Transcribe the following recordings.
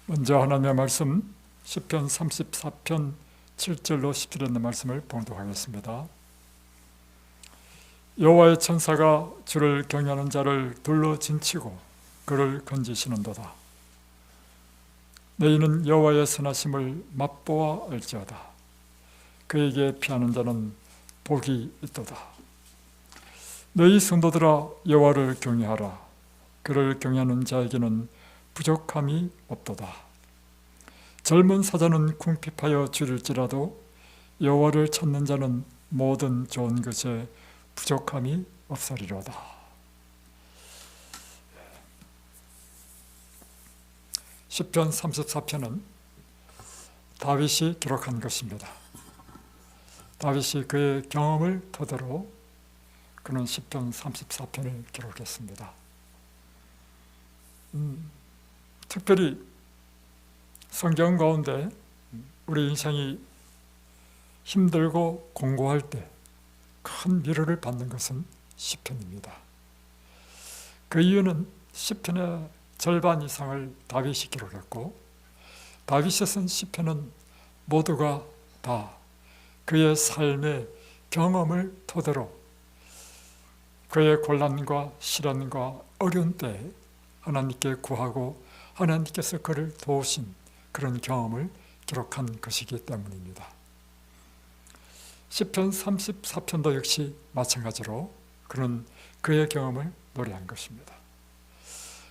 먼저 하나님의 말씀 시편 34편 7절로 10절에 있는 말씀을 봉독하겠습니다. 여호와의 천사가 주를 경외하는 자를 둘러 진치고 그를 건지시는도다. 너희는 여호와의 선하심을 맛보아 알지어다. 그에게 피하는 자는 복이 있도다. 너희 성도들아 여호와를 경외하라. 그를 경외하는 자에게는 부족함이 없도다. 젊은 사자는 궁핍하여 줄일지라도 여호와를 찾는 자는 모든 좋은 것에 부족함이 없으리로다. 시편 34편은 다윗이 기록한 것입니다. 다윗이 그의 경험을 토대로 그는 시편 34편을 기록했습니다. 특별히 성경 가운데 우리 인생이 힘들고 공고할 때 큰 위로를 받는 것은 시편입니다. 그 이유는 시편의 절반 이상을 다윗이 기록했고, 다윗이 쓴 시편은 모두가 다 그의 삶의 경험을 토대로 그의 곤란과 시련과 어려운 때에 하나님께 구하고 하나님께서 그를 도우신 그런 경험을 기록한 것이기 때문입니다. 시편 34편도 역시 마찬가지로 그는 그의 경험을 노래한 것입니다.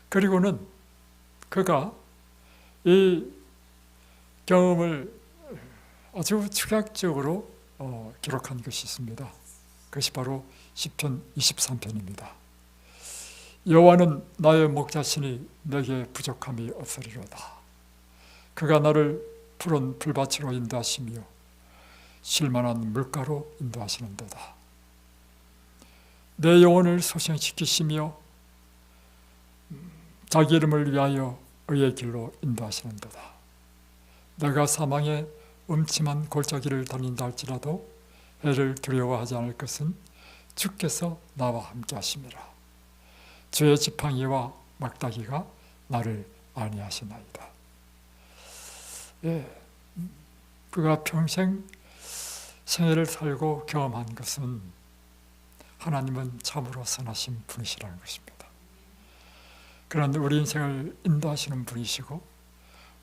그리고는 그가 이 경험을 아주 축약적으로 기록한 것이 있습니다. 그것이 바로 시편 23편입니다. 여호와는 나의 목자시니 내게 부족함이 없으리로다. 그가 나를 푸른 풀밭으로 인도하시며 쉴만한 물가로 인도하시는도다. 내 영혼을 소생시키시며 자기 이름을 위하여 의의 길로 인도하시는도다. 내가 사망의 음침한 골짜기를 다닌다 할지라도 해를 두려워하지 않을 것은 주께서 나와 함께 하심이라. 주의 지팡이와 막다기가 나를 안위하시나이다. 그가 평생 생애를 살고 경험한 것은 하나님은 참으로 선하신 분이시라는 것입니다. 그런데 우리 인생을 인도하시는 분이시고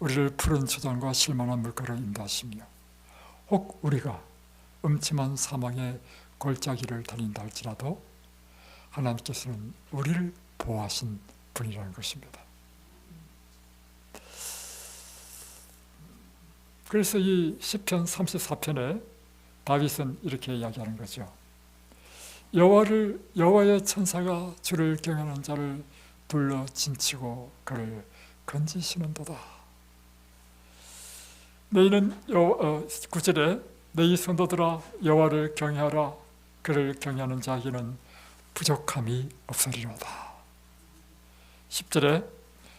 우리를 푸른 초장과 쉴만한 물가로 인도하시며 혹 우리가 음침한 사망의 골짜기를 다닌다 할지라도 하나님께서는 우리를 보호하신 분이라는 것입니다. 그래서 이 시편 34편에 다윗은 이렇게 이야기하는 거죠. 여호와의 천사가 주를 경외하는 자를 둘러 진치고 그를 건지시는도다. 너희는 9절에 너희 성도들아 여호와를 경외하라. 그를 경외하는 자에게는 부족함이 없으리로다. 10절에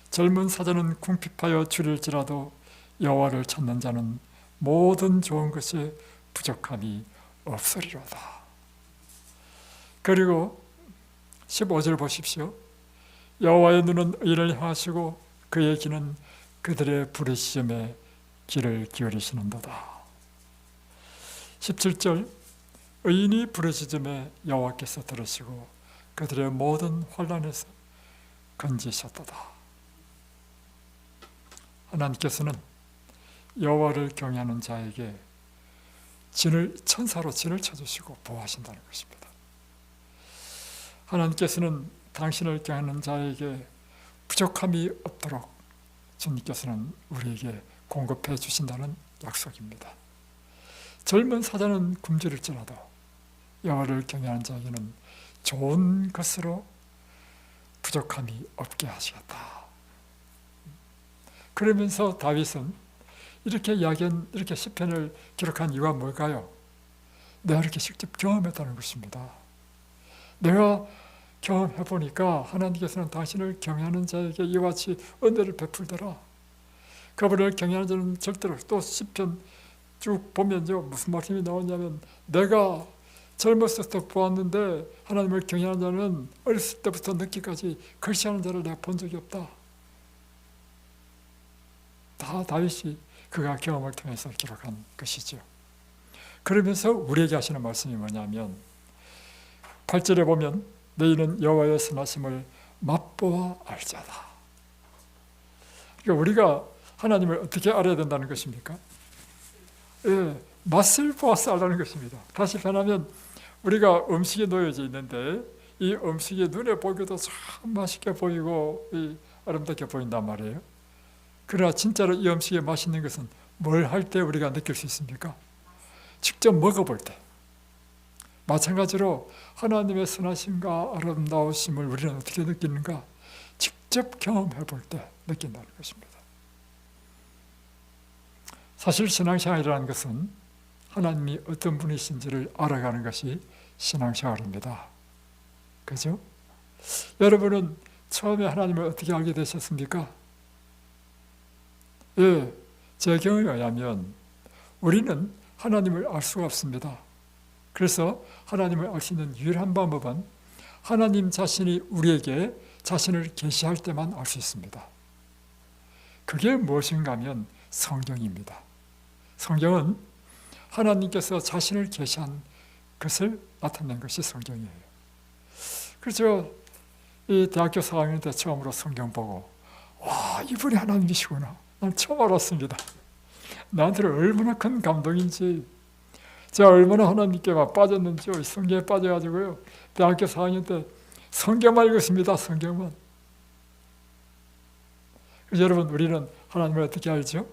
젊은 사자는 궁핍하여 줄일지라도 여호와를 찾는 자는 모든 좋은 것에 부족함이 없으리로다. 그리고 15절 보십시오. 여호와의 눈은 의인을 향하시고 그의 귀는 그들의 부르짖음에 귀를 기울이시는도다. 17절 의인이 부르짖음에 여호와께서 들으시고 그들의 모든 환난에서 건지셨도다. 하나님께서는 여호와를 경외하는 자에게 천사로 진을 쳐주시고 보호하신다는 것입니다. 하나님께서는 당신을 경외하는 자에게 부족함이 없도록 주님께서는 우리에게 공급해 주신다는 약속입니다. 젊은 사자는 굶주릴지라도 여호와를 경외하는 자에게는 좋은 것으로 부족함이 없게 하시겠다. 그러면서 다윗은 이렇게 시편을 기록한 이유가 뭘까요? 내가 이렇게 직접 경험했다는 것입니다. 내가 경험해 보니까 하나님께서는 당신을 경외하는 자에게 이와 같이 은혜를 베풀더라. 그분을 경외하는 자는 절대로, 또 시편 쭉 보면요, 무슨 말씀이 나오냐면, 내가 젊었을 때 보았는데 하나님을 경외하는 자는 어렸을 때부터 늦기까지 글씨하는 자를 내가 본 적이 없다. 다 다윗이 그가 경험을 통해서 기록한 것이죠. 그러면서 우리에게 하시는 말씀이 뭐냐면 8절에 보면 너희는 여호와의 선하심을 맛보아 알자다. 그러니까 우리가 하나님을 어떻게 알아야 된다는 것입니까? 예, 맛을 보아서 알라는 것입니다. 다시 변하면 우리가 음식에 놓여져 있는데 이 음식이 눈에 보기도 참 맛있게 보이고 아름답게 보인단 말이에요. 그러나 진짜로 이 음식이 맛있는 것은 뭘 할 때 우리가 느낄 수 있습니까? 직접 먹어볼 때. 마찬가지로 하나님의 선하심과 아름다우심을 우리는 어떻게 느끼는가? 직접 경험해 볼 때 느낀다는 것입니다. 사실 신앙생활이라는 것은 하나님이 어떤 분이신지를 알아가는 것이 신앙생활입니다. 그죠? 여러분은 처음에 하나님을 어떻게 알게 되셨습니까? 예, 제 경험에 의하면 우리는 하나님을 알 수가 없습니다. 그래서 하나님을 알 수 있는 유일한 방법은 하나님 자신이 우리에게 자신을 계시할 때만 알 수 있습니다. 그게 무엇인가 하면 성경입니다. 성경은 하나님께서 자신을 계시한 것을 나타낸 것이 성경이에요. 그래서 이 대학교 4학년 때 처음으로 성경 보고 와, 이분이 하나님이시구나. 난 처음 알았습니다. 나한테는 얼마나 큰 감동인지, 제가 얼마나 하나님께 빠졌는지 성경에 빠져가지고요. 대학교 4학년 때 성경만 읽었습니다. 성경만. 그래서 여러분, 우리는 하나님을 어떻게 알죠?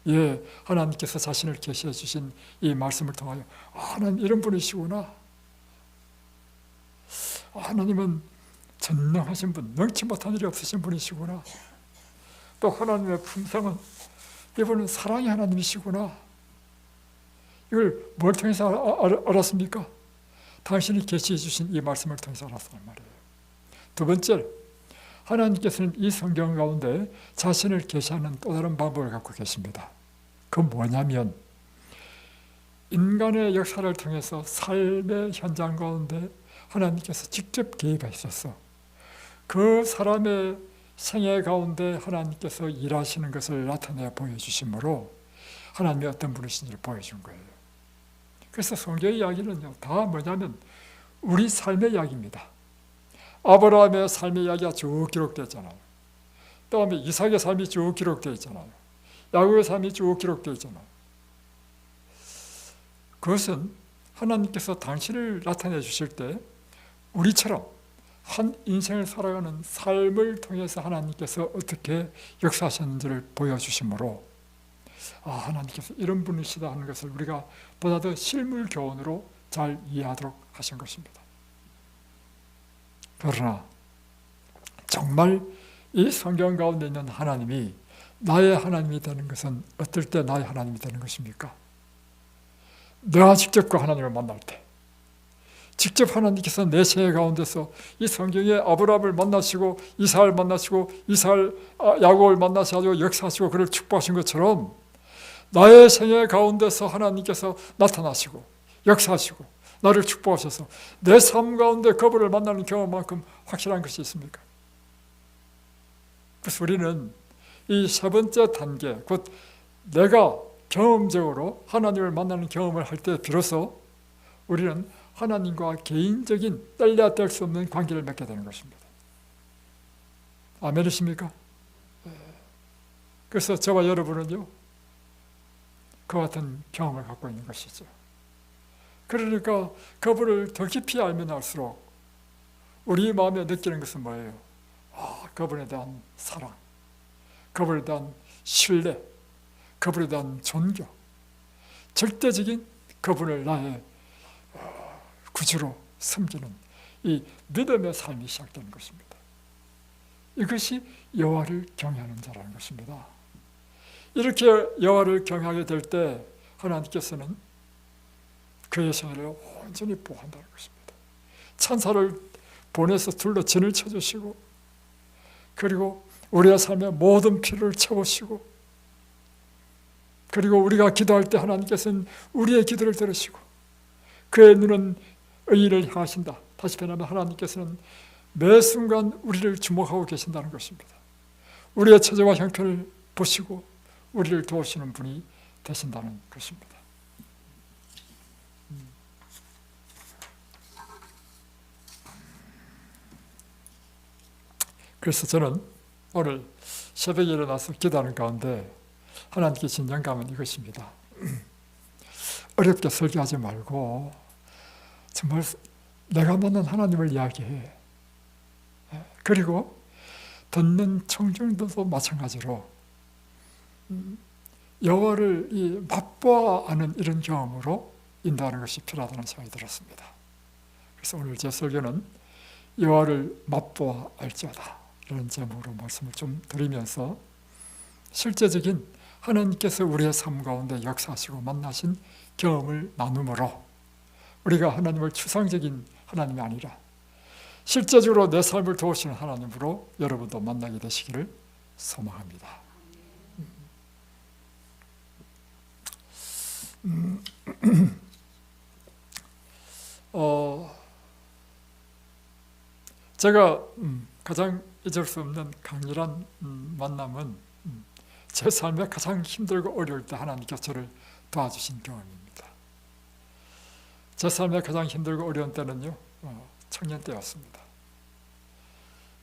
예, 하나님께서 자신을 계시해 주신 이 말씀을 통하여 하나님 이런 분이시구나. 하나님은 전능하신 분, 능치 못한 일이 없으신 분이시구나. 또 하나님의 품성은 이분은 사랑의 하나님이시구나. 이걸 뭘 통해서 알았습니까? 당신이 계시해 주신 이 말씀을 통해서 알았단 말이에요. 두 번째, 하나님께서는 이 성경 가운데 자신을 계시하는 또 다른 방법을 갖고 계십니다. 그건 뭐냐면 인간의 역사를 통해서 삶의 현장 가운데 하나님께서 직접 개입하셔서 그 사람의 생애 가운데 하나님께서 일하시는 것을 나타내 보여주심으로 하나님이 어떤 분이신지를 보여준 거예요. 그래서 성경 이야기는요, 다 뭐냐면 우리 삶의 이야기입니다. 아브라함의 삶의 이야기가 쭉 기록되어 있잖아요. 다음에 이삭의 삶이 쭉 기록되어 있잖아요. 야곱의 삶이 쭉 기록되어 있잖아요. 그것은 하나님께서 당신을 나타내 주실 때 우리처럼 한 인생을 살아가는 삶을 통해서 하나님께서 어떻게 역사하셨는지를 보여주심으로 하나님께서 이런 분이시다 하는 것을 우리가 보다 더 실물 교훈으로 잘 이해하도록 하신 것입니다. 그러나 정말 이 성경 가운데 있는 하나님이 나의 하나님이 되는 것은 어떨 때 나의 하나님이 되는 것입니까? 내가 직접 그 하나님을 만날 때, 직접 하나님께서 내 생애 가운데서 이 성경에 아브라함을 만나시고 이삭을 만나시고 야곱을 만나셔가지고 역사하시고 그를 축복하신 것처럼 나의 생애 가운데서 하나님께서 나타나시고 역사하시고 나를 축복하셔서 내 삶 가운데 그분을 만나는 경험만큼 확실한 것이 있습니까? 그래서 우리는 이 세 번째 단계, 곧 내가 경험적으로 하나님을 만나는 경험을 할 때 비로소 우리는 하나님과 개인적인 뗄래야 뗄 수 없는 관계를 맺게 되는 것입니다. 아멘이십니까? 그래서 저와 여러분은요, 그와 같은 경험을 갖고 있는 것이죠. 그러니까 그분을 더 깊이 알면 알수록 우리 마음에 느끼는 것은 뭐예요? 그분에 대한 사랑, 그분에 대한 신뢰, 그분에 대한 존경, 절대적인 그분을 나의 구주로 섬기는 이 믿음의 삶이 시작되는 것입니다. 이것이 여호와를 경외하는 자라는 것입니다. 이렇게 여호와를 경외하게 될 때 하나님께서는 그의 생애를 온전히 보호한다는 것입니다. 천사를 보내서 둘러 진을 쳐주시고, 그리고 우리의 삶의 모든 필요를 채우시고, 그리고 우리가 기도할 때 하나님께서는 우리의 기도를 들으시고, 그의 눈은 의인을 향하신다. 다시 말하면 하나님께서는 매 순간 우리를 주목하고 계신다는 것입니다. 우리의 처지와 형편을 보시고 우리를 도우시는 분이 되신다는 것입니다. 그래서 저는 오늘 새벽에 일어나서 기도하는 가운데 하나님께 진 영감은 이것입니다. 어렵게 설교하지 말고 정말 내가 만난 하나님을 이야기해. 그리고 듣는 청중들도 마찬가지로 여호와를 맛보아 아는 이런 경험으로 인도하는 것이 필요하다는 생각이 들었습니다. 그래서 오늘 제 설교는 여호와를 맛보아 알지어다 이런 제목으로 말씀을 좀 드리면서 실제적인 하나님께서 우리의 삶 가운데 역사하시고 만나신 경험을 나눔으로 우리가 하나님을 추상적인 하나님이 아니라 실제적으로 내 삶을 도우시는 하나님으로 여러분도 만나게 되시기를 소망합니다. 제가 가장 잊을 수 없는 강렬한 만남은 제 삶에 가장 힘들고 어려울 때 하나님께서 저를 도와주신 경험입니다. 제 삶에 가장 힘들고 어려운 때는요, 청년 때였습니다.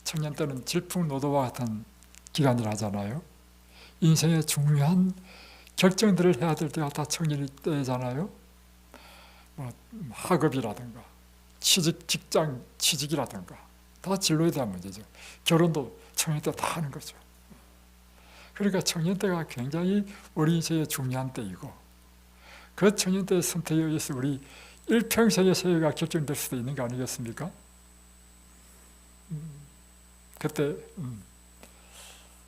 청년 때는 질풍노도와 같은 기간이라 하잖아요. 인생의 중요한 결정들을 해야 될 때가 다 청년 때잖아요. 학업이라든가 직장 취직이라든가 다 진로에 대한 문제죠. 결혼도 청년 때 다 하는 거죠. 그러니까 청년 때가 굉장히 우리 인생의 중요한 때이고, 그 청년 때의 선택에 의해서 우리 일평생의 세계가 결정될 수도 있는 거 아니겠습니까? 그때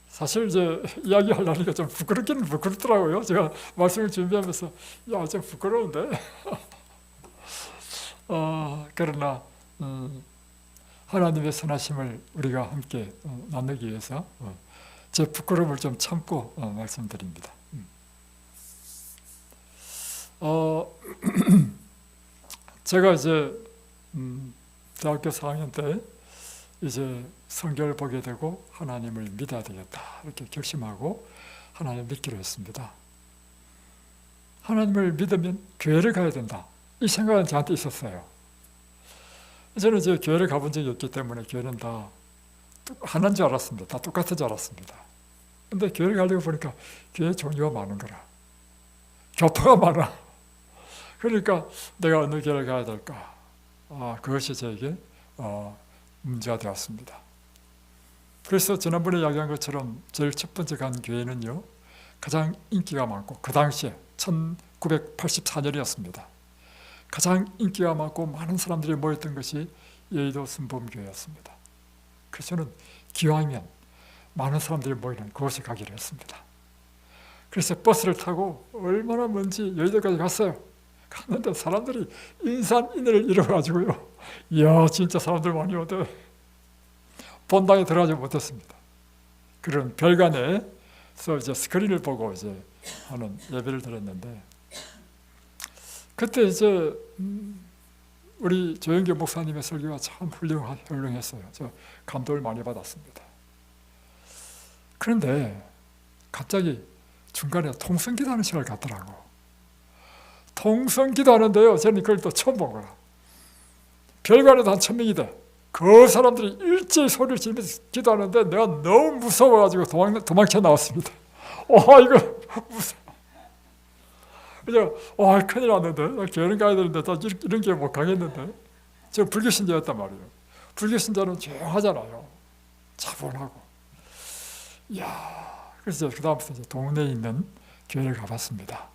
사실 이제 이야기하려니까 좀 부끄럽기는 부끄럽더라고요. 제가 말씀을 준비하면서 좀 부끄러운데 그러나 하나님의 선하심을 우리가 함께 나누기 위해서 제 부끄러움을 좀 참고 말씀드립니다. 제가 이제 대학교 4학년 때 이제 성경을 보게 되고 하나님을 믿어야 되겠다 이렇게 결심하고 하나님을 믿기로 했습니다. 하나님을 믿으면 교회를 가야 된다 이 생각은 저한테 있었어요. 저는 이제 교회를 가본 적이 없기 때문에 교회는 다 하나인 줄 알았습니다. 다 똑같은 줄 알았습니다. 근데 교회를 가려고 보니까 교회 종류가 많은 거라. 교파가 많아. 그러니까 내가 어느 교회를 가야 될까? 그것이 저에게 문제가 되었습니다. 그래서 지난번에 이야기한 것처럼 제일 첫 번째 간 교회는요, 가장 인기가 많고 그 당시에 1984년이었습니다. 가장 인기가 많고 많은 사람들이 모였던 것이 여의도 순복음교회였습니다. 그래서 저는 기왕이면 많은 사람들이 모이는 그곳에 가기로 했습니다. 그래서 버스를 타고 얼마나 먼지 여의도까지 갔어요. 갔는데 사람들이 인산인해를 이뤄가지고요, 이야 진짜 사람들 많이 오대. 본당에 들어가지 못했습니다. 그런 별관에서 이제 스크린을 보고 이제 하는 예배를 드렸는데, 그때 이제 우리 조영교 목사님의 설교가 참 훌륭했어요. 저 감동을 많이 받았습니다. 그런데 갑자기 중간에 통성기도하는 시간을 갖더라고. 통성기도하는데요, 저는 그걸 또 처음 본 거야. 별관에도 한 1000명이 돼. 그 사람들이 일제히 소리를 지르면서 기도하는데 내가 너무 무서워가지고 도망쳐 나왔습니다. 이거 무서워. 그냥 큰일 났는데, 나 교회는 가야 되는데 나 이런 게 못 가겠는데. 제가 불교신자였단 말이에요. 불교신자는 조용하잖아요. 차분하고. 그래서 그 다음부터 이제 동네에 있는 교회를 가봤습니다.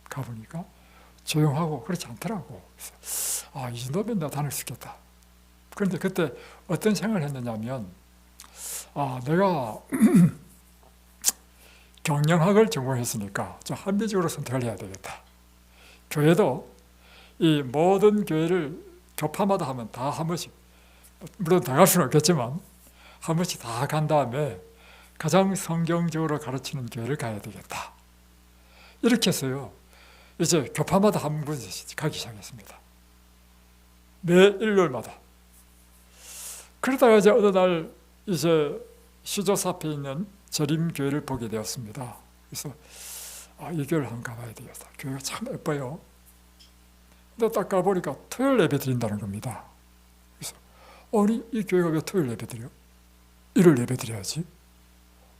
가보니까 조용하고 그렇지 않더라고. 그래서 이 정도면 내가 다닐 수 있겠다. 그런데 그때 어떤 생각을 했느냐면 내가 경영학을 전공했으니까 좀 합리적으로 선택을 해야 되겠다. 교회도 이 모든 교회를 교파마다 하면 다 한 번씩, 물론 다 갈 수는 없겠지만 한 번씩 다 간 다음에 가장 성경적으로 가르치는 교회를 가야 되겠다. 이렇게 해서요, 이제 교파마다 한 번씩 가기 시작했습니다. 매 일요일마다. 그러다가 이제 어느 날 이제 시조사 앞에 있는 저림교회를 보게 되었습니다. 그래서 이 교회를 한번 가봐야 되겠다. 교회가 참 예뻐요. 근데 딱 가보니까 토요일 예배 드린다는 겁니다. 그래서 아니 이 교회가 왜 토요일 예배 드려? 일요일 예배 드려야지.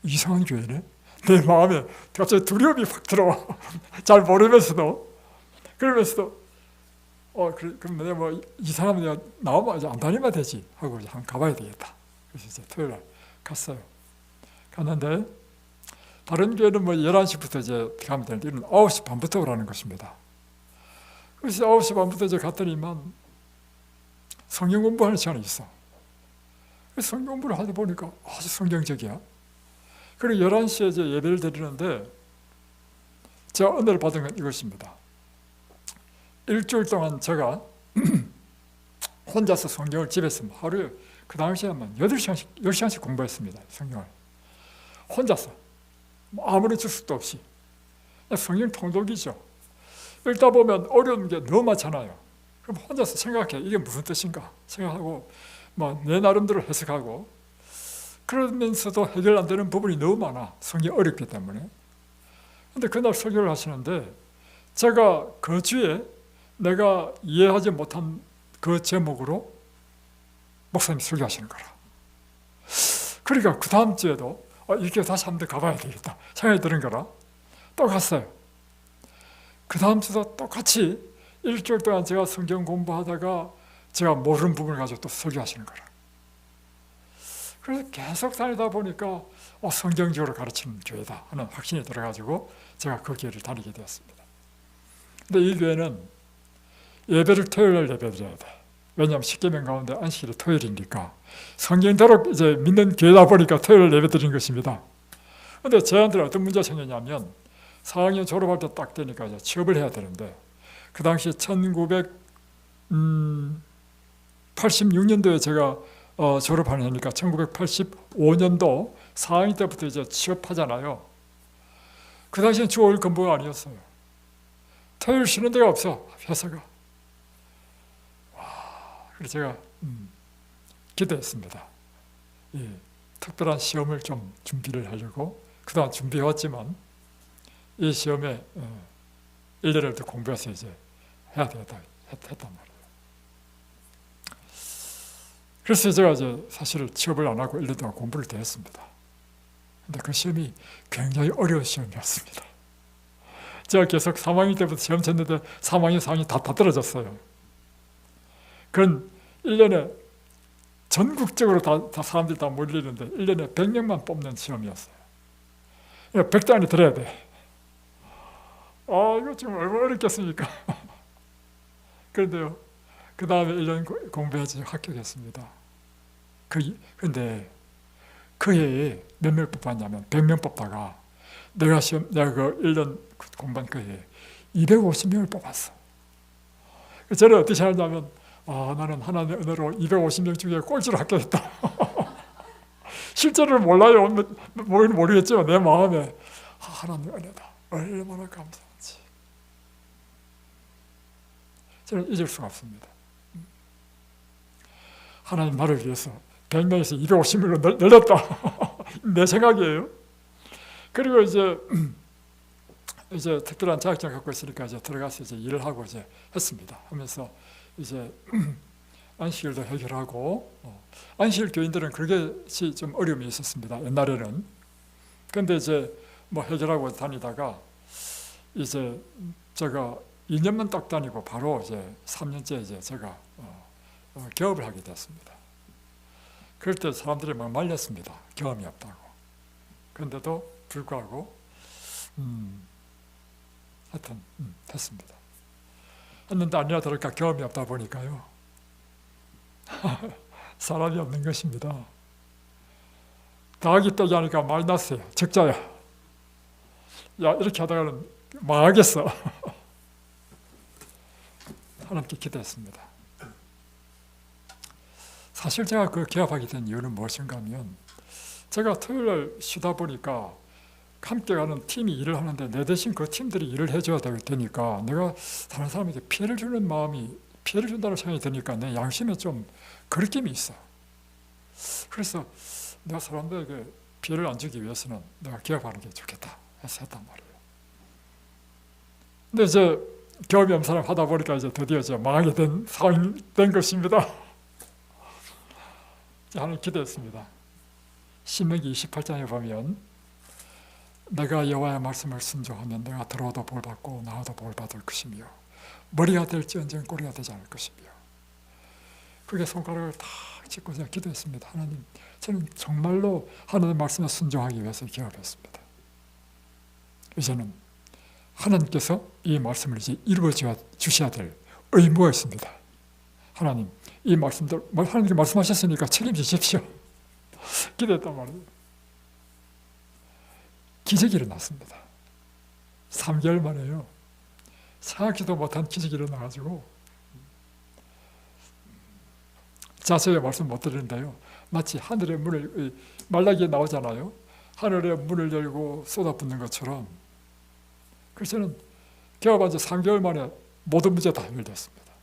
이상한 교회네. 내 마음에 갑자기 두려움이 확 들어와. 잘 모르면서도. 그러면서도 그럼 내가 뭐 이상하면 내가 나오면 이제 안 다니면 되지 하고 이제 한번 가봐야 되겠다. 그래서 이제 토요일 날 갔어요. 갔는데 다른 교회는 뭐 11시부터 이제 가면 되는데 이는 9시 반부터 오라는 것입니다. 그래서 9시 반부터 이제 갔더니만 성경 공부하는 시간이 있어. 그래서 성경 공부를 하다 보니까 아주 성경적이야. 그리고 11시에 이제 예배를 드리는데 제가 은혜를 받은 건 이것입니다. 일주일 동안 제가 혼자서 성경을 집에서 하루에 그 당시에만 8시간씩, 10시간씩 공부했습니다. 성경을. 혼자서. 아무런 주석도 없이. 성경 통독이죠. 읽다 보면 어려운 게 너무 많잖아요. 그럼 혼자서 생각해. 이게 무슨 뜻인가 생각하고 내 나름대로 해석하고 그러면서도 해결 안 되는 부분이 너무 많아. 성경이 어렵기 때문에. 그런데 그날 설교를 하시는데 제가 그 주에 내가 이해하지 못한 그 제목으로 목사님이 설교하시는 거라. 그러니까 그 다음 주에도 이렇게 다시 한 번 더 가봐야 되겠다 생각이 드는 거라. 또 갔어요. 그 다음 주도 똑같이 일주일 동안 제가 성경 공부하다가 제가 모르는 부분을 가지고 또 설교하시는 거라. 그래서 계속 다니다 보니까 성경적으로 가르치는 교회다 하는 확신이 들어가지고 제가 그 교회를 다니게 되었습니다. 근데 이 교회는 예배를 토요일날 예배드려야 돼. 왜냐하면 십계명 가운데 안식일이 토요일이니까 성경대로 이제 믿는 교회다 보니까 토요일 예배 드리는 것입니다. 그런데 저한테는 어떤 문제가 생겼냐면 4학년 졸업할 때 딱 되니까 이제 취업을 해야 되는데 그 당시 1986년도에 제가 졸업하는 해니까 1985년도 4학년 때부터 이제 취업하잖아요. 그 당시엔 주 5일 근무가 아니었어요. 토요일 쉬는 데가 없어, 회사가. 그래서 제가 기대했습니다. 특별한 시험을 좀 준비를 하려고 그동안 준비해왔지만 이 시험에 1년을 더 공부해서 이제 해야 되겠다 했단 말이에요. 그래서 제가 이제 사실 취업을 안 하고 1년 동안 공부를 더 했습니다. 근데 그 시험이 굉장히 어려운 시험이었습니다. 제가 계속 3학년 때부터 시험 쳤는데 3학년, 4학년 다 떨어졌어요. 그건 1년에 전국적으로 다 사람들이 다 몰리는데 1년에 100명만 뽑는 시험이었어요. 100대 안에 들어야 돼. 이거 지금 얼마나 어렵겠습니까? 그런데요, 그 다음에 1년 공부해서 합격했습니다. 근데 그 해에 몇 명 뽑았냐면 100명 뽑다가 내가 그 1년 공부한 그 해에 250명을 뽑았어. 저는 어떻게 하냐면 나는 하나님의 은혜로 250명 중에 꼴찌로 합격했다. 실제로는 몰라요. 모르겠지만 내 마음에 하나님의 은혜다. 얼마나 감사한지. 저는 잊을 수가 없습니다. 하나님 나를 위해서 100명에서 250명으로 늘렸다. 내 생각이에요. 그리고 이제 특별한 자격증 갖고 있으니까 이제 들어가서 이제 일을 하고 이제 했습니다. 하면서 이제 안식일도 해결하고 안식일 교인들은 그것이 좀 어려움이 있었습니다. 옛날에는. 근데 이제 해결하고 다니다가 이제 제가 2년만 딱 다니고 바로 이제 3년째 이제 제가 개업을 하게 됐습니다. 그럴 때 사람들이 막 말렸습니다. 경험이 없다고. 그런데도 불구하고 하여튼 됐습니다. 했는데 아니나 다를까 경험이 없다 보니까요. 사람이 없는 것입니다. 닭이 떡이 하니까 많이 났어요. 적자야. 야, 이렇게 하다가는 망하겠어. 하나님께 기도했습니다. 사실 제가 그 개업하게 된 이유는 무엇인가 하면, 제가 토요일 쉬다 보니까 함께 가는 팀이 일을 하는데 내 대신 그 팀들이 일을 해줘야 되니까 내가 다른 사람에게 피해를 주는 마음이, 피해를 준다는 생각이 드니까 내 양심에 좀 거리낌이 있어. 그래서 내가 사람들에게 피해를 안 주기 위해서는 내가 개업하는 게 좋겠다 해서 했단 말이에요. 근데 이제 경험이 없는 사람 하다 보니까 이제 드디어 이제 망하게 된 상황이 된 것입니다. 하나님 기도했습니다. 신명기 28장에 보면 내가 여호와의 말씀을 순종하면 내가 들어도 볼 받고 나와도 볼 받을 것이며 머리가 될지언정 꼬리가 되지 않을 것이며, 그게 손가락을 탁 짚고 제가 기도했습니다. 하나님, 저는 정말로 하나님의 말씀에 순종하기 위해서 기업했습니다. 이제는 하나님께서 이 말씀을 이제 이루어 주셔야 될 의무가 있습니다. 하나님, 이 말씀들 하나님께 말씀하셨으니까 책임지십시오. 기도했단 말이에요. 기적이 일어났습니다. 3개월 만에요. 생각지도 못한 기적이 일어나가지고, 자세히 말씀 못 드리는데요, 마치 하늘의 문을, 말라기에 나오잖아요. 하늘의 문을 열고 쏟아붓는 것처럼. 그래서 저는 개업한 지 3개월 만에 모든 문제 다 해결됐습니다.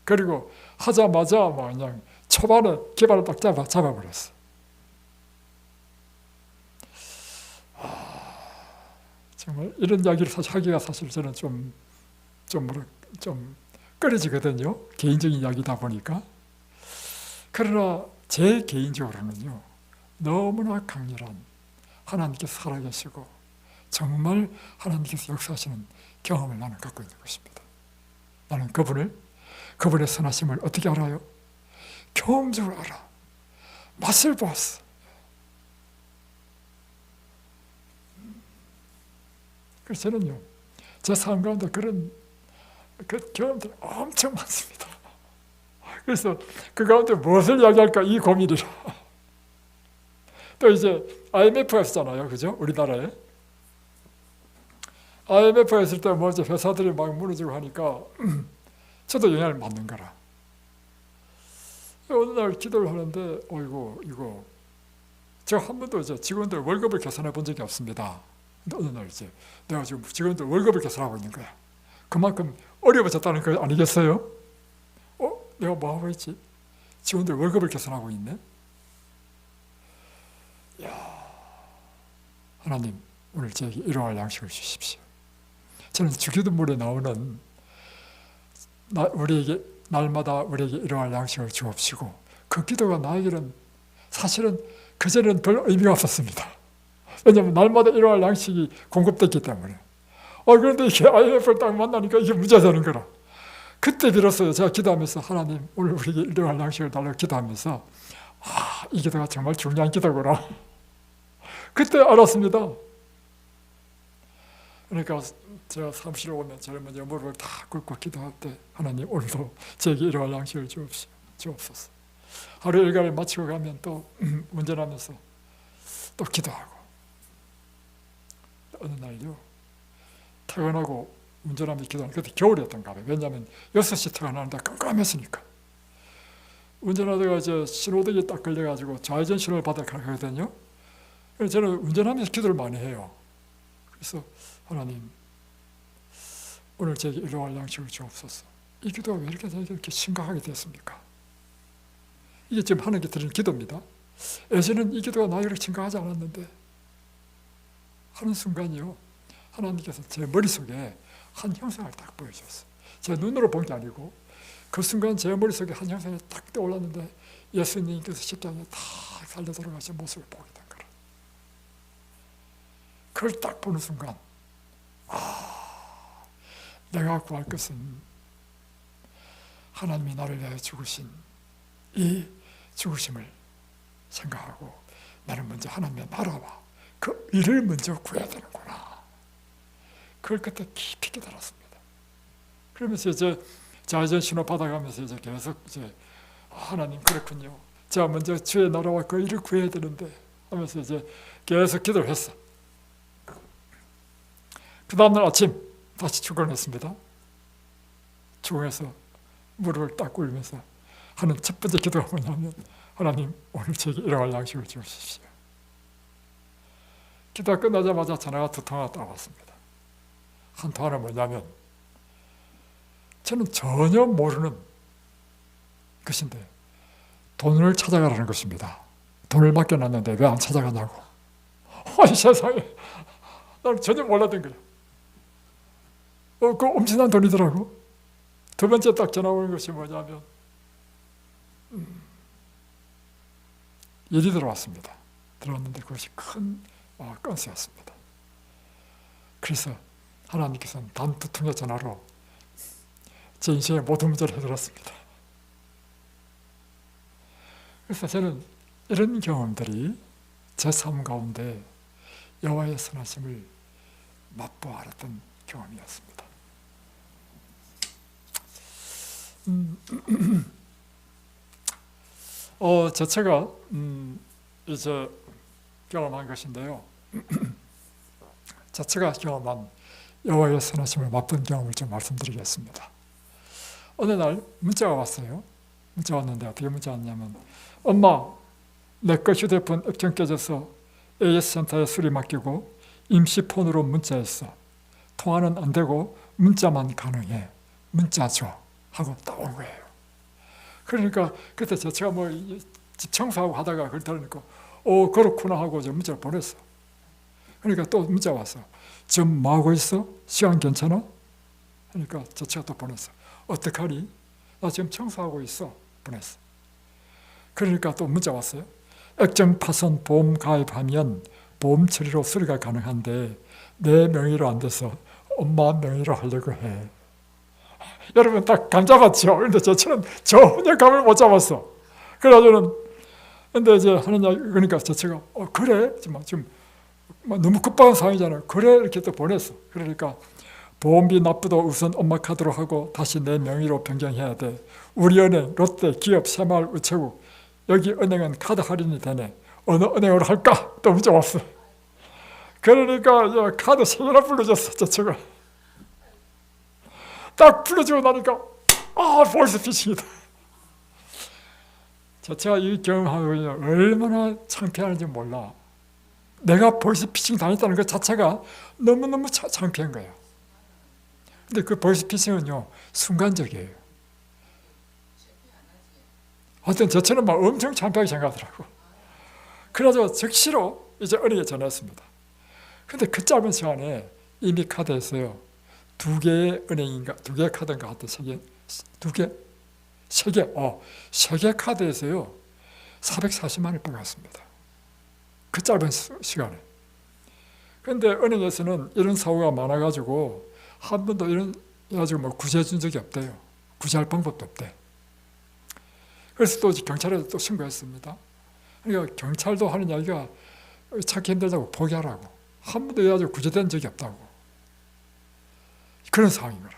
그리고 하자마자 막 그냥 초반에 기반을 딱 잡아버렸어요. 정말 이런 이야기를 사실 하기가 사실 저는 좀 꺼려지거든요. 개인적인 이야기다 보니까. 그러나 제 개인적으로는요, 너무나 강렬한 하나님께서 살아계시고 정말 하나님께서 역사하시는 경험을 나는 갖고 있는 것입니다. 나는 그분의 선하심을 어떻게 알아요? 경험적으로 알아. 맛을 보았어. 그래서 저는요, 제 삶 가운데 그런 경험들이 엄청 많습니다. 그래서 그 가운데 무엇을 이야기할까 이 고민이라. 또 이제 IMF가 있었잖아요, 그죠? 우리나라에. IMF가 있을 때 먼저 회사들이 막 무너지고 하니까 저도 영향을 받는 거라. 어느 날 기도를 하는데, 어이구, 이거 제가 한 번도 이제 직원들 월급을 계산해 본 적이 없습니다. 근데 어느 날 이제 내가 지금 직원들 월급을 계산하고 있는 거야. 그만큼 어려워졌다는 거 아니겠어요? 내가 뭐 하고 있지? 직원들 월급을 계산하고 있네? 야, 하나님, 오늘 저에게 일용할 양식을 주십시오. 저는 주기도문에 나오는 우리에게 날마다 우리에게 일용할 양식을 주옵시고, 그 기도가 나에게는 사실은 그전에는 별 의미가 없었습니다. 왜냐하면 날마다 일용할 양식이 공급됐기 때문에. 그런데 이게 IMF를 딱 만나니까 이게 문제가 되는 거라. 그때 비로소 제가 기도하면서, 하나님, 오늘 우리에게 일용할 양식을 달라고 기도하면서, 이 기도가 정말 중요한 기도구나. 그때 알았습니다. 그러니까 제가 사무실에 오면 제일 먼저 무릎을 다 꿇고 기도할 때, 하나님, 오늘도 제게 일용할 양식을 주옵소서. 하루 일과를 마치고 가면 또 운전하면서 또 기도하고. 어느 날요, 퇴근하고 운전하면서 기도하는, 그때 겨울이었던가 봐요. 왜냐하면 6시 퇴근하는데 깜깜했으니까. 운전하다가 이제 신호등이 딱 걸려가지고 좌회전 신호를 받아 가거든요. 그래서 저는 운전하면서 기도를 많이 해요. 그래서 하나님, 오늘 제게 일용할 양식을 주옵소서. 이 기도가 왜 이렇게 심각하게 됐습니까? 이게 지금 하나님께 드리는 기도입니다. 예전에는 이 기도가 나에게 심각하지 않았는데, 하는 순간이요, 하나님께서 제 머릿속에 한 형상을 딱 보여줬어요. 제 눈으로 본 게 아니고 그 순간 제 머릿속에 한 형상이 딱 떠올랐는데, 예수님께서 십자가에 딱 살려 돌아가신 모습을 보게 된 거라. 그걸 딱 보는 순간, 내가 구할 것은 하나님이 나를 위하여 죽으신 이 죽으심을 생각하고, 나는 먼저 하나님의 나라와 그 일을 먼저 구해야 되는구나. 그걸 그때 깊이 깨달았습니다. 그러면서 이제 좌회전 신호 받아가면서 이제 계속 이제 하나님 그렇군요. 제가 먼저 주의 나라와 그 일을 구해야 되는데 하면서 이제 계속 기도를 했어. 그 다음날 아침 다시 출근했습니다. 출근해서 무릎을 딱 꿇으면서 하는 첫 번째 기도가 뭐냐면 하나님 오늘 제게 일어날 양식을 주십시오. 기도가 끝나자마자 전화가 2통화 딱 왔습니다. 한 통화는 뭐냐면 저는 전혀 모르는 것인데 돈을 찾아가라는 것입니다. 돈을 맡겨놨는데 왜 안 찾아가냐고. 아니 세상에, 나는 전혀 몰랐던 거예요. 그 엄청난 돈이더라고. 두 번째 딱 전화 오는 것이 뭐냐면 일이 들어왔습니다. 들어왔는데 그것이 큰 건수였습니다. 그래서 하나님께서는 단 2통의 전화로 제 인생의 모든 문제를 해결했습니다. 그래서 저는 이런 경험들이 제 삶 가운데 여호와의 선하심을 맛보아 알았던 경험이었습니다. 제가 이제 경험한 것인데요. 제가 경험한 여호와의 선하심을 맛본 경험을 좀 말씀드리겠습니다. 어느 날 문자가 왔어요. 문자 왔는데 어떻게 문자 왔냐면 엄마, 내 거 휴대폰 액정 깨져서 AS 센터에 수리 맡기고 임시폰으로 문자했어. 통화는 안 되고 문자만 가능해. 문자 줘. 하고 딱 온 거예요. 그러니까 그때 제가 뭐 집 청소하고 하다가 그걸 들으니까 그렇구나 하고 저 문자를 보냈어. 그러니까 또 문자 왔어. 지금 뭐 하고 있어? 시간 괜찮아? 그러니까 제가 또 보냈어. 어떡하니? 나 지금 청소하고 있어. 보냈어. 그러니까 또 문자 왔어요. 액정 파손 보험 가입하면 보험 처리로 수리가 가능한데 내 명의로 안 돼서 엄마 명의로 하려고 해. 여러분 딱 감 잡았죠? 그런데 저처럼 전혀 감을 못 잡았어. 그래가지고는 근데 이제 하느냐 그러니까 제가 그래? 지금 너무 급박한 상황이잖아요. 그래? 이렇게 또 보냈어. 그러니까 보험비 납부도 우선 엄마 카드로 하고 다시 내 명의로 변경해야 돼. 우리 은행, 롯데, 기업, 새마을, 우체국 여기 은행은 카드 할인이 되네. 어느 은행으로 할까? 또 문자 왔어. 그러니까 이제 카드 3개나 불러줬어. 제가 딱 불러주고 나니까 보이스피싱이다. 제가 이 경험하고 얼마나 창피한지 몰라. 내가 보이스피싱 당했다는 것 자체가 너무너무 창피한 거예요. 근데 그 보이스피싱은요 순간적이에요. 하여튼 저처럼 막 엄청 창피하게 생각하더라고. 그래서 즉시로 이제 은행에 전화했습니다. 근데 그 짧은 시간에 이미 카드에서요 2개의 은행인가 2개의 카드인가 하여튼 3개 2개? 3개 3개 카드에서요 440만 원을 빼갔습니다. 그 짧은 시간에. 그런데 은행에서는 이런 사고가 많아가지고 한 번도 이런 가지고 뭐 구제해 준 적이 없대요. 구제할 방법도 없대. 그래서 또 경찰에 또 신고했습니다. 그러니까 경찰도 하는 이야기가 찾기 힘들다고 포기하라고. 한 번도 이래가지고 구제된 적이 없다고. 그런 상황인 거라.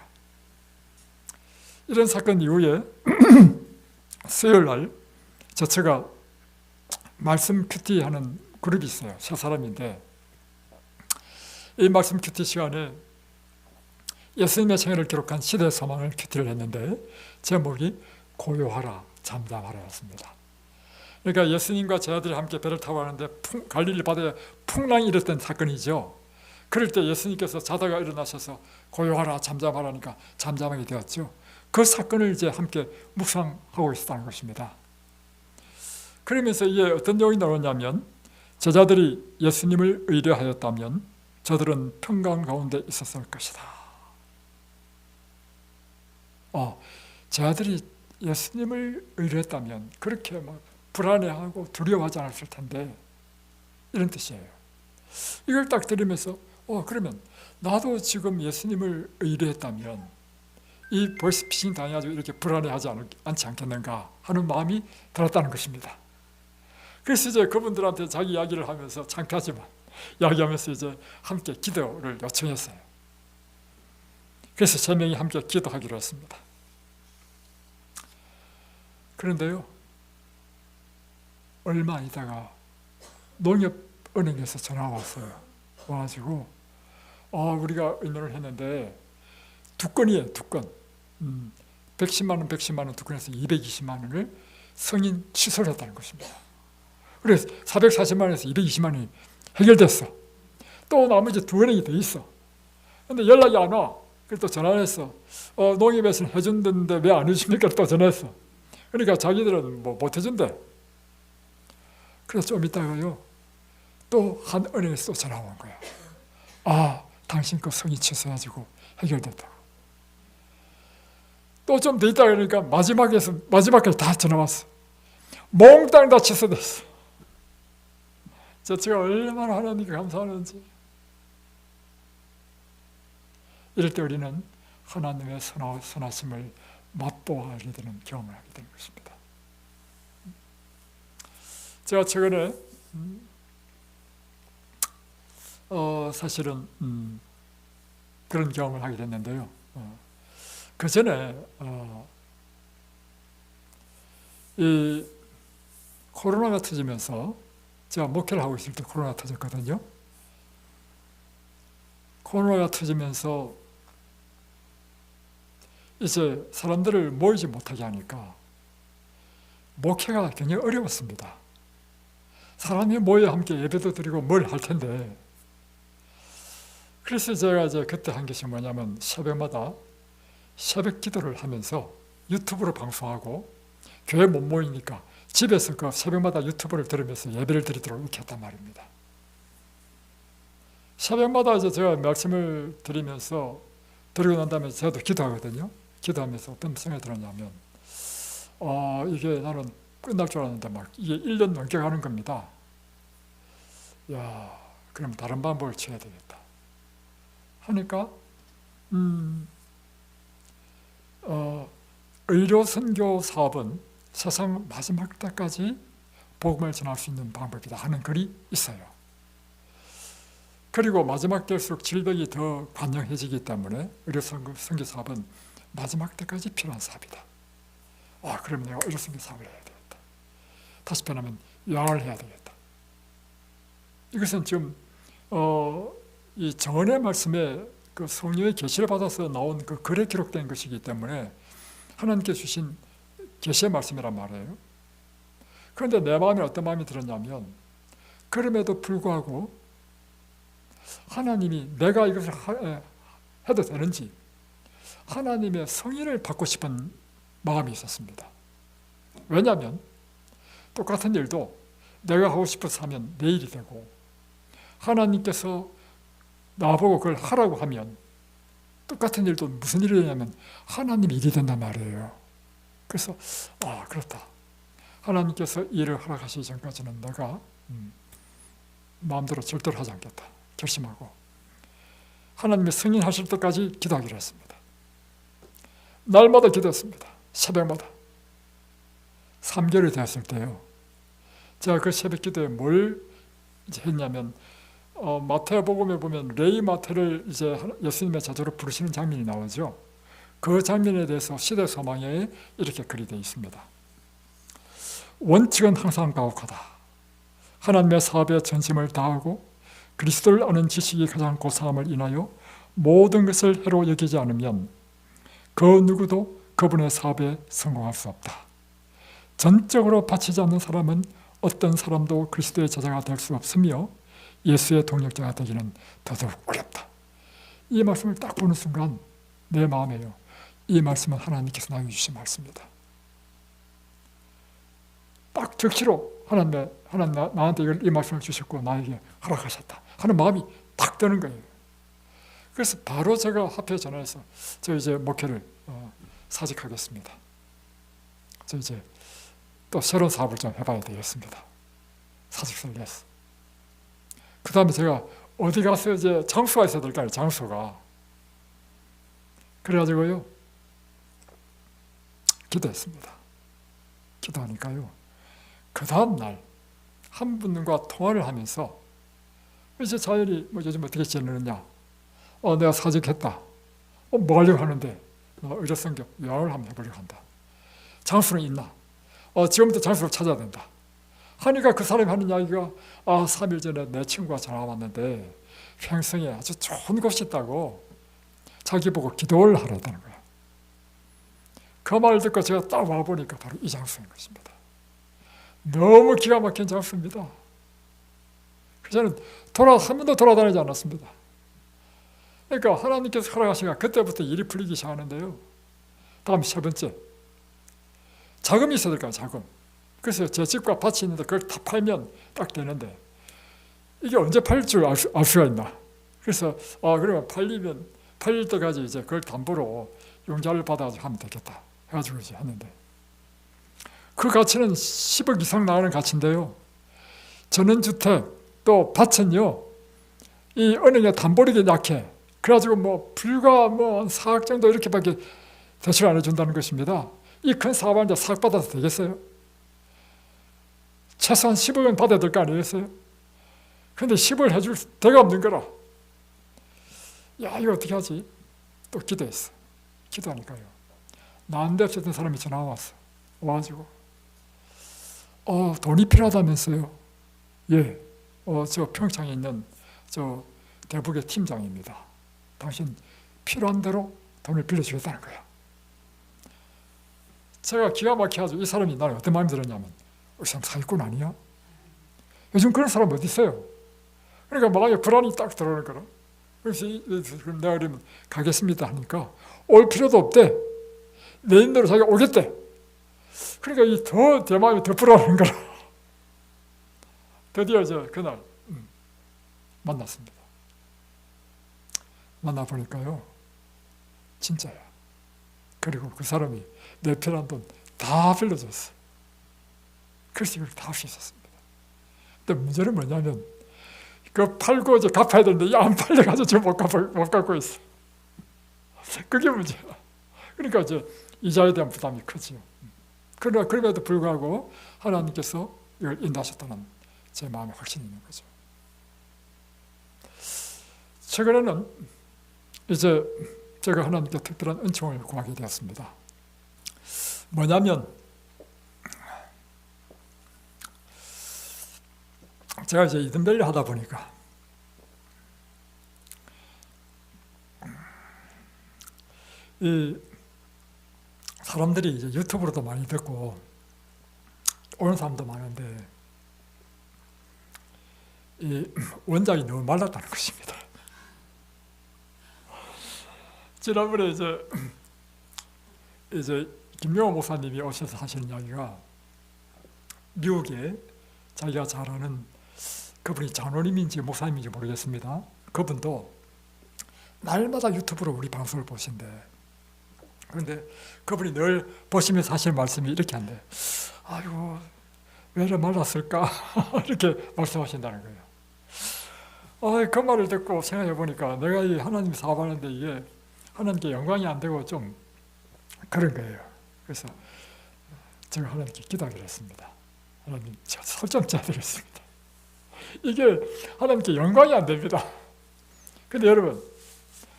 이런 사건 이후에 수요일 날 제가 말씀 큐티 하는 그룹이 있어요. 3사람인데 이 말씀 큐티 시간에 예수님의 생애를 기록한 시대 소망을 큐티를 했는데 제목이 고요하라 잠잠하라였습니다. 그러니까 예수님과 제자들이 함께 배를 타고 가는데 갈릴리 바다에 풍랑이 일었던 사건이죠. 그럴 때 예수님께서 자다가 일어나셔서 고요하라 잠잠하라니까 잠잠하게 되었죠. 그 사건을 이제 함께 묵상하고 있었다는 것입니다. 그러면서 이게 어떤 내용이 나오냐면 제자들이 예수님을 의뢰하였다면 저들은 평강 가운데 있었을 것이다. 제자들이 예수님을 의뢰했다면 그렇게 막 불안해하고 두려워하지 않았을 텐데 이런 뜻이에요. 이걸 딱 들으면서 그러면 나도 지금 예수님을 의뢰했다면 이 보이스피싱 당해가지고 이렇게 불안해하지 않지 않겠는가 하는 마음이 들었다는 것입니다. 그래서 이제 그분들한테 자기 이야기를 하면서 창피하지만 이야기하면서 이제 함께 기도를 요청했어요. 그래서 3명이 함께 기도하기로 했습니다. 그런데요, 얼마 있다가 농협은행에서 전화가 왔어요. 와가지고 우리가 의논을 했는데 두 건이에요. 두 건. 110만 원, 110만 원 두 건에서 220만 원을 승인 취소를 했다는 것입니다. 그래서 440만 원에서 220만 원이 해결됐어. 또 나머지 두 건이 더 있어. 근데 연락이 안 와. 그래서 또 전화를 했어. 농협에서는 해준다는데 왜 안 해줍니까? 또 전화했어. 그러니까 자기들은 뭐 못 해준대. 그래서 좀 있다가요, 또 한 은행에서 또 전화가 온 거야. 당신 거 승인 취소해가지고 해결됐다고. 또 좀 더 있다 그러니까 마지막까지 다 전화 왔어. 몽땅 다 취소됐어. 제가 얼마나 하나님께 감사하는지. 이럴 때 우리는 하나님의 선하심을 맛보아하게 되는 경험을 하게 되는 것입니다. 제가 최근에 사실은 그런 경험을 하게 됐는데요. 그 전에 이 코로나가 터지면서 제가 목회를 하고 있을 때 코로나가 터졌거든요. 코로나가 터지면서 이제 사람들을 모이지 못하게 하니까 목회가 굉장히 어려웠습니다. 사람이 모여 함께 예배도 드리고 뭘 할 텐데, 그래서 제가 이제 그때 한 것이 뭐냐면 새벽마다 새벽 기도를 하면서 유튜브로 방송하고, 교회 못 모이니까 집에서 그 새벽마다 유튜브를 들으면서 예배를 드리도록 이렇게 했단 말입니다. 새벽마다 이제 제가 말씀을 드리면서 드리고 난 다음에 저도 기도하거든요. 기도하면서 어떤 생각이 들었냐면, 이게 나는 끝날 줄 알았는데 막 이게 1년 넘게 가는 겁니다. 그럼 다른 방법을 취해야 되겠다 하니까 의료 선교 사업은 세상 마지막 때까지 복음을 전할 수 있는 방법이다 하는 글이 있어요. 그리고 마지막 때일수록 질병이 더 관영해지기 때문에 의료 선교 사업은 마지막 때까지 필요한 사업이다. 그러면 내가 의료 선교 사업을 해야 되겠다. 다시 표현하면 요양을 해야 되겠다. 이것은 지금 이 정언의 말씀에 그 성령의 계시를 받아서 나온 그 글에 기록된 것이기 때문에 하나님께 주신 계시의 말씀이란 말이에요. 그런데 내 마음에 어떤 마음이 들었냐면, 그럼에도 불구하고 하나님이 내가 이것을 해도 되는지 하나님의 성의를 받고 싶은 마음이 있었습니다. 왜냐하면 똑같은 일도 내가 하고 싶어서 하면 내일이 되고, 하나님께서 나보고 그걸 하라고 하면 똑같은 일도 무슨 일이 되냐면 하나님 일이 된단 말이에요. 그래서 그렇다. 하나님께서 일을 허락하시기 전까지는 내가 마음대로 절대로 하지 않겠다 결심하고 하나님의 승인하실 때까지 기도하기로 했습니다. 날마다 기도했습니다. 새벽마다. 3개월이 되었을 때요, 제가 그 새벽 기도에 뭘 했냐면, 마태복음에 보면 레이 마태를 이제 예수님의 제자로 부르시는 장면이 나오죠. 그 장면에 대해서 시대 소망에 이렇게 글이 되어 있습니다. 원칙은 항상 가혹하다. 하나님의 사업에 전심을 다하고 그리스도를 아는 지식이 가장 고상함을 인하여 모든 것을 해로 여기지 않으면 그 누구도 그분의 사업에 성공할 수 없다. 전적으로 바치지 않는 사람은 어떤 사람도 그리스도의 제자가 될 수 없으며 예수의 동력자가 되기는 더더욱 어렵다. 이 말씀을 딱 보는 순간 내 마음에요, 이 말씀은 하나님께서 나에게 주신 말씀이다. 딱 적시로 하나님 나한테 이 말씀을 주셨고 나에게 허락하셨다 하는 마음이 딱 드는 거예요. 그래서 바로 제가 화폐 전화해서 저 이제 목회를 사직하겠습니다. 저 이제 또 새로운 사업을 좀 해봐야 되겠습니다. 사직서를 냈어. 그 다음에 제가 어디 가서 이제 장소가 있어야 될까요? 장소가. 그래가지고요, 기도했습니다. 기도하니까요, 그 다음날 한 분과 통화를 하면서 이제 자연히 요즘 어떻게 지내느냐, 내가 사직했다. 뭐 하려고 하는데 의료성격 요양을 한번 해보려고 한다. 장수는 있나? 지금부터 장수를 찾아야 된다. 하니까 그 사람이 하는 이야기가 3일 전에 내 친구가 전화 왔는데 평생에 아주 좋은 곳이 있다고 자기 보고 기도를 하라다는 거야. 그 말을 듣고 제가 딱 와보니까 바로 이 장수인 것입니다. 너무 기가 막힌 장수입니다. 그래서 저는 한 번도 돌아다니지 않았습니다. 그러니까 하나님께서 허락하시니까 그때부터 일이 풀리기 시작하는데요. 다음 세 번째, 자금이 있어야 될까요? 자금. 그래서 제 집과 밭이 있는데 그걸 다 팔면 딱 되는데 이게 언제 팔릴 줄 알 수가 있나? 그래서 그러면 팔릴 때까지 이제 그걸 담보로 융자를 받아가지고 하면 되겠다 해가지고 이제 했는데 그 가치는 10억 이상 나가는 가치인데요. 전원주택 또 밭은요 이 은행에 담보력이 약해. 그래가지고 뭐 불과 뭐 4억 정도 이렇게밖에 대출 안 해준다는 것입니다. 이 큰 사업을 이제 4억 받아서 되겠어요? 최소한 10억은 받아야 될 거 아니겠어요? 근데 10억을 해줄 데가 없는 거라. 야, 이거 어떻게 하지? 또 기도했어. 기도하니까요. 난데없이 어떤 사람이 전화 왔어. 와가지고 돈이 필요하다면서요? 예. 저 평창에 있는 저 대북의 팀장입니다. 당신 필요한 대로 돈을 빌려주겠다는 거야. 제가 기가 막혀가지고 이 사람이 나를 어떤 마음이 들었냐면 이 사람 사기꾼 아니야? 요즘 그런 사람 어디 있어요? 그러니까 마음에 불안이 딱 들어오는 거라. 그래서 내가 그러면 가겠습니다 하니까 올 필요도 없대. 내 인대로 자기가 오겠대. 그러니까 내 마음이 더 불안한 거라. 드디어 이제 그날 만났습니다. 만나보니까요 진짜야. 그리고 그 사람이 내 필요한 돈 다 빌려줬어. 그래서 이걸 다 할 수 있었습니다. 근데 문제는 뭐냐면 그 팔고 이제 갚아야 되는데 안 팔려가지고 지금 못 갚고 있어. 그게 문제야. 그러니까 이제 이자에 대한 부담이 크지요. 그러나 그럼에도 불구하고 하나님께서 이걸 인도하셨다는 제 마음에 확신이 있는 거죠. 최근에는 이제 제가 하나님께 특별한 은총을 구하게 되었습니다. 뭐냐면 제가 이제 이든벨리 하다 보니까 이 사람들이 이제 유튜브로도 많이 듣고 오는 사람도 많은데 이 원장이 너무 말랐다는 것입니다. 지난번에 이제 김명호 목사님이 오셔서 하시는 이야기가 미국에 자기가 잘 아는 그분이 장로님인지 목사님인지 모르겠습니다. 그분도 날마다 유튜브로 우리 방송을 보신대. 그런데 그분이 늘 보시면서 하시는 말씀이 이렇게 한대. 아이고 왜 이렇게 말랐을까? 이렇게 말씀하신다는 거예요. 그 말을 듣고 생각해 보니까 내가 이 하나님 사업하는데 이게 하나님께 영광이 안 되고 좀 그런 거예요. 그래서 제가 하나님께 기도하기로 했습니다. 하나님 제가 살 좀 쪄드렸습니다. 이게 하나님께 영광이 안 됩니다. 근데 여러분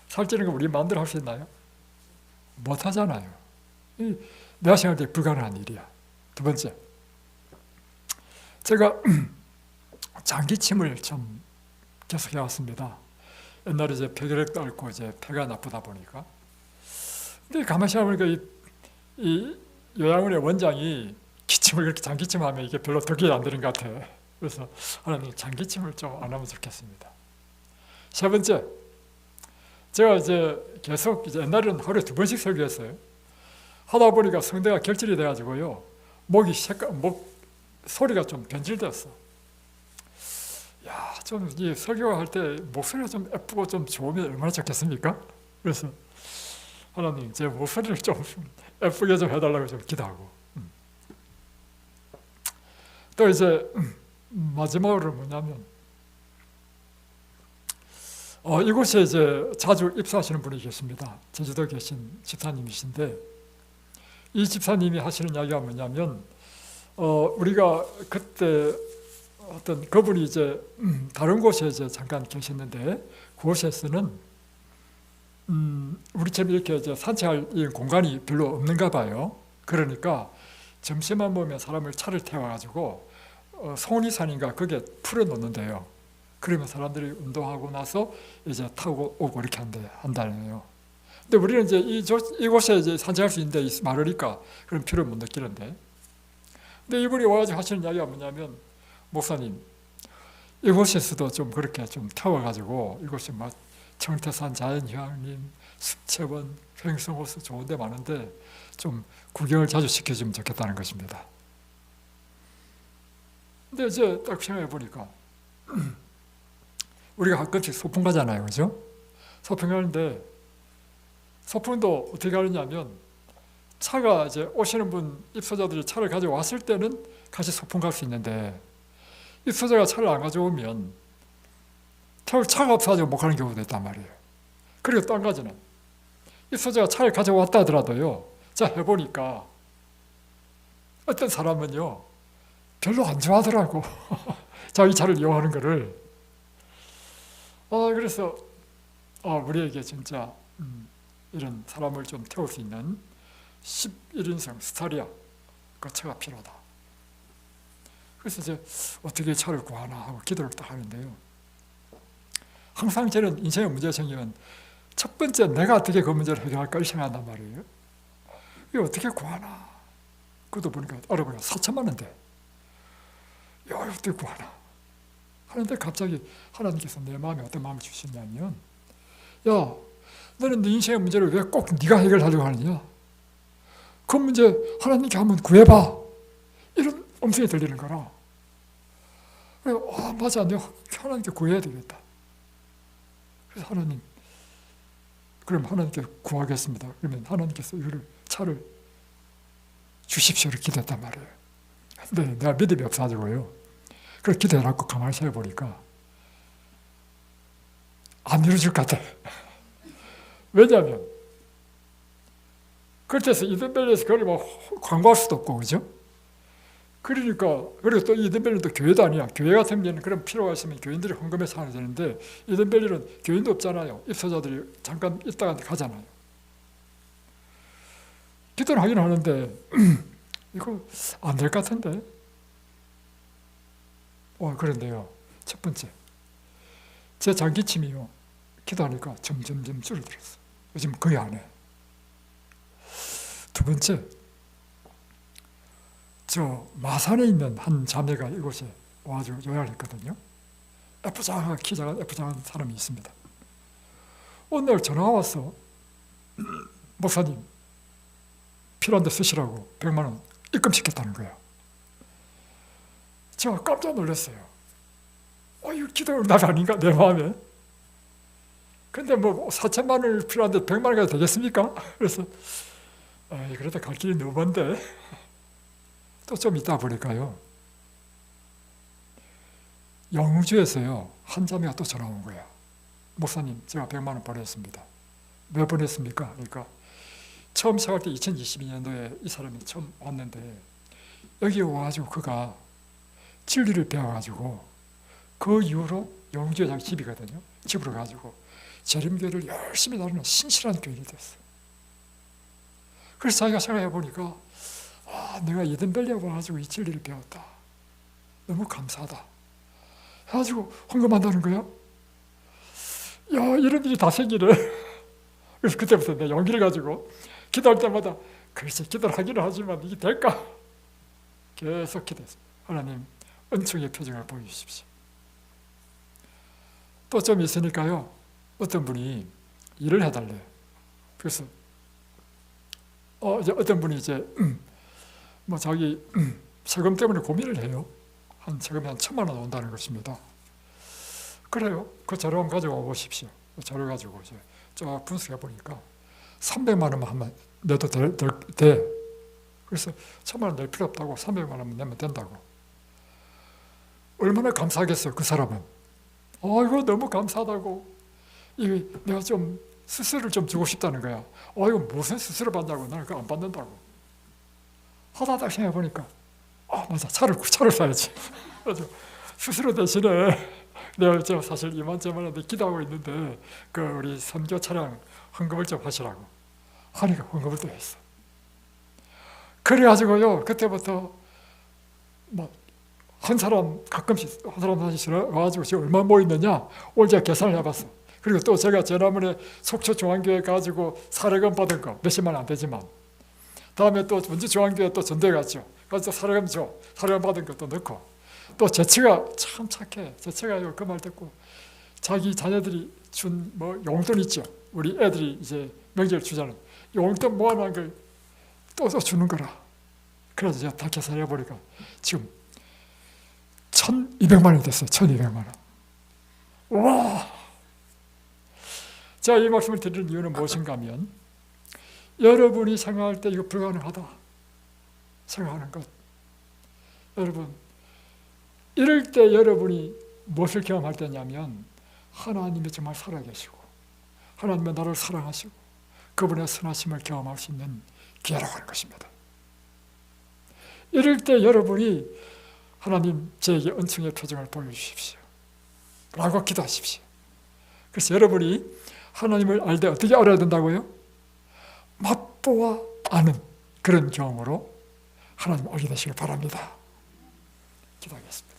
살찌는 거 우리 마음대로 할 수 있나요? 못 하잖아요. 내가 생각할 때 불가능한 일이야. 두 번째, 제가 장기침을 좀 계속 해왔습니다. 옛날에 이제 폐결핵도 앓고 이제 폐가 나쁘다 보니까. 근데 가만히 생각해보니까 이 요양원의 원장이 기침을 그렇게 장기침하면 이게 별로 덕이 안 되는 것 같아. 그래서 하나님 장기침을 좀 안 하면 좋겠습니다. 세 번째, 제가 이제 계속 이제 옛날에는 하루에 2번씩 설교했어요. 하다 보니까 성대가 결절이 돼가지고요. 목 소리가 좀 변질됐어. 야, 좀 이 설교할 때 목소리가 좀 예쁘고 좀 좋으면 얼마나 좋겠습니까? 그래서 하나님 제 목소리를 좀 예쁘게 좀 해달라고 좀 기도하고. 또 이제 마지막으로 뭐냐면 이곳에 이제 자주 입사하시는 분이 계십니다. 제주도에 계신 집사님이신데 이 집사님이 하시는 이야기가 뭐냐면 우리가 그때 어떤 그분이 이제 다른 곳에 이제 잠깐 계셨는데 그곳에서는 우리처럼 이렇게 이제 산책할 이 공간이 별로 없는가 봐요. 그러니까 점심만 먹으면 사람을 차를 태워가지고 송리산인가 거기에 풀어놓는데요. 그러면 사람들이 운동하고 나서 이제 타고 오고 이렇게 한다네요. 근데 우리는 이제 이곳에 이제 산책할 수 있는데 많으니까 그런 필요를 못 느끼는데. 근데 이분이 와가지고 하시는 이야기가 뭐냐면, 목사님, 이곳에서도 좀 그렇게 좀 태워가지고 이곳이 막 청태산 자연휴양림, 습채원, 횡성호수 좋은 데 많은데 좀 구경을 자주 시켜주면 좋겠다는 것입니다. 근데 이제 딱 생각해 보니까 우리가 가끔씩 소풍 가잖아요, 그죠? 소풍 가는데 소풍도 어떻게 가느냐면 차가 이제 오시는 분 입소자들이 차를 가져왔을 때는 같이 소풍 갈 수 있는데 입소자가 차를 안 가져오면 태울 차가 없어가지고 못 가는 경우도 있단 말이에요. 그리고 또 한 가지는 입소자가 차를 가져왔다 하더라도요, 자 해보니까 어떤 사람은요 별로 안 좋아하더라고. 자기 차를 이용하는 거를. 그래서 우리에게 진짜 이런 사람을 좀 태울 수 있는 11인승 스타리아 그 차가 필요하다. 그래서 이제 어떻게 차를 구하나 하고 기도를 딱 하는데요. 항상 저는 인생의 문제가 생기면 첫 번째 내가 어떻게 그 문제를 해결할까 생각한단 말이에요. 이거 어떻게 구하나. 그것도 보니까 알아보니까 4천만 원대. 야, 이거 어떻게 구하나 하는데 갑자기 하나님께서 내 마음에 어떤 마음을 주시냐면, 야, 너는 네 인생의 문제를 왜 꼭 네가 해결하려고 하느냐? 그 문제 하나님께 한번 구해봐. 이런 음성이 들리는 거라. 그래서 맞아, 내가 하나님께 구해야 되겠다. 그래서 하나님, 그럼 하나님께 구하겠습니다. 그러면 하나님께서 이거를 차를 주십시오를 기도했단 말이에요. 근데 내가 믿음이 없어가지고요. 그걸 기도해놓고 가만히 생각해보니까 안 이루어질 것 같아. 왜냐하면 그때서 이든벨리에서 그걸 막 광고할 수도 없고, 그죠? 그러니까, 그리고 또 이든벨리는 또 교회도 아니야. 교회 같은 경우는 그런 필요가 있으면 교인들이 헌금해서 하야 되는데, 이든벨리는 교인도 없잖아요. 입소자들이 잠깐 있다가 가잖아요. 기도를 하긴 하는데 이거 안 될 것 같은데. 그런데요, 첫 번째, 제 장기침이요, 기도하니까 점점점 줄어들었어. 요즘 거의 안 해. 두 번째, 저 마산에 있는 한 자매가 이곳에 와가지고 요양을 했거든요. F장한, 키 작은 F장한 사람이 있습니다. 어느 날 전화가 왔어. 목사님, 필요한 데 쓰시라고 100만 원 입금시켰다는 거야. 제가 깜짝 놀랐어요. 이거 기도 응답 아닌가, 내 마음에. 근데 뭐 4천만 원이 필요한데 100만 원이 되겠습니까? 그래서 그래도 갈 길이 너무 먼데. 또 좀 있다 보니까요, 영주에서요 한 자매가 또 전화 온 거야. 목사님, 제가 100만 원 보냈습니다. 왜 보냈습니까? 그러니까 처음 시작할 때 2022년도에 이 사람이 처음 왔는데 여기 와가지고 그가 진리를 배워가지고 그 이후로 영주에 자기 집이거든요. 집으로 가지고 재림교회를 열심히 다루는 신실한 교인이 됐어. 그래서 자기가 생각해 보니까 내가 이든벨리에 와가지고 이 진리를 배웠다. 너무 감사하다. 해가지고 헌금한다는 거야. 야, 이런 일이 다 생기네. 그래서 그때부터 내가 용기를 가지고 기도할 때마다, 글쎄 기도를 하기는 하지만 이게 될까? 계속 기도했어요. 하나님, 은총의 표정을 보여주십시오. 또 좀 있으니까요, 어떤 분이 일을 해달래. 그래서 이제 어떤 분이 이제 뭐 자기 세금 때문에 고민을 해요. 세금이 한 1,000만 원 온다는 것입니다. 그래요. 그 자료 한번 가져와 보십시오. 그 자료 가지고 이제 쫙 분석해 보니까 300만 원만 하면 내도 돼. 그래서 1,000만 원 낼 필요 없다고 300만 원만 내면 된다고. 얼마나 감사하겠어요, 그 사람은. 이거 너무 감사하다고. 내가 좀 수수료를 좀 주고 싶다는 거야. 이거 무슨 수수료 받냐고. 나는 그거 안 받는다고. 하다 딱 생각해보니까 맞아, 차를 사야지. 맞아. 수수료 대신에 네, 저 사실 이만저만한데 기도하고 있는데 그 우리 선교 차량 헌금을 좀 하시라고 하니까 헌금을 또 했어. 그래가지고요 그때부터 막 한 사람 가끔씩 한 사람 다시 와가지고 지금 얼마 모였느냐 오늘 제가 계산을 해봤어. 그리고 또 제가 지난번에 속초 중앙교회 가지고 사례금 받은 거 몇십만 안 되지만 다음에 또 원주 중앙교회 또 전도회 갔죠. 그래서 사례금 받은 것도 넣고 또 제치가 참 착해. 제치가 그 말 듣고 자기 자녀들이 준 뭐 용돈 있죠. 우리 애들이 이제 명절 주자는 용돈 모아놓은 걸 또 주는 거라. 그래서 제가 다 계산해 보니까 지금 1,200만 원이 됐어요. 1,200만 원. 와! 제가 이 말씀을 드리는 이유는 무엇인가 하면 여러분이 생각할 때 이거 불가능하다 생각하는 것. 여러분 이럴 때 여러분이 무엇을 경험할 때냐면 하나님이 정말 살아계시고 하나님의 나를 사랑하시고 그분의 선하심을 경험할 수 있는 기회라고 하는 것입니다. 이럴 때 여러분이 하나님 저에게 은총의 표정을 보여주십시오 라고 기도하십시오. 그래서 여러분이 하나님을 알 때 어떻게 알아야 된다고요? 맛보아 아는 그런 경험으로 하나님을 알게 되시길 바랍니다. 기도하겠습니다.